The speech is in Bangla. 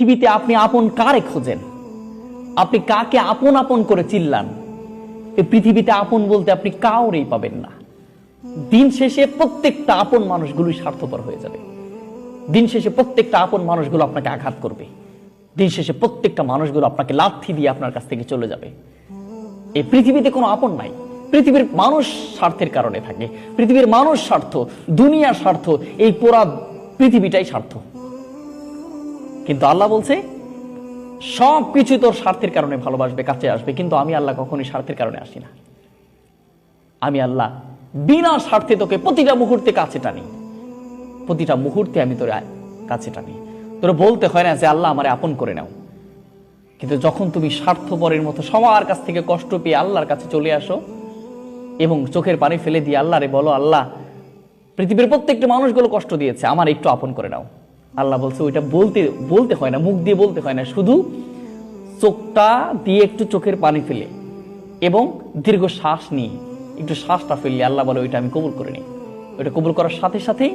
পৃথিবীতে আপনি আপন কারে খোঁজেন? আপনি কাকে আপন আপন করে চিল্লান? এই পৃথিবীতে আপন বলতে আপনি কাউরেই পাবেন না। দিন শেষে প্রত্যেকটা আপন মানুষগুলোই স্বার্থপর হয়ে যাবে। দিন শেষে প্রত্যেকটা আপন মানুষগুলো আপনাকে আঘাত করবে। দিন শেষে প্রত্যেকটা মানুষগুলো আপনাকে লাথি দিয়ে আপনার কাছ থেকে চলে যাবে। এই পৃথিবীতে কোনো আপন নাই। পৃথিবীর মানুষ স্বার্থের কারণে থাকে। পৃথিবীর মানুষ স্বার্থ, দুনিয়ার স্বার্থ, এই পুরা পৃথিবীটাই স্বার্থ। কিন্তু আল্লাহ বলছে সবকিছু তোর স্বার্থের কারণে ভালোবাসবে, কাছে আসবে, কিন্তু আমি আল্লাহ কখনোই স্বার্থের কারণে আসি না। আমি আল্লাহ বিনা স্বার্থে তোকে প্রতিটা মুহূর্তে কাছে টানি। প্রতিটা মুহূর্তে আমি তোর কাছে টানি। তোর বলতে হয় না যে আল্লাহ আমারে আপন করে নাও। কিন্তু যখন তুমি স্বার্থপরের মতো সবার কাছ থেকে কষ্ট পেয়ে আল্লাহর কাছে চলে আসো এবং চোখের পানি ফেলে দিয়ে আল্লাহরে বলো, আল্লাহ পৃথিবীর প্রত্যেকটা মানুষগুলো কষ্ট দিয়েছে, আমার একটু আপন করে নাও। আল্লাহ বলছে ওইটা বলতে হয় না, মুখ দিয়ে বলতে হয় না, শুধু চোখটা দিয়ে একটু চোখের পানি ফেলে এবং দীর্ঘ শ্বাস নিয়ে একটু শ্বাসটা ফেললে আল্লাহ বলে ওইটা আমি কবুল করে নিই। ওইটা কবুল করার সাথে সাথেই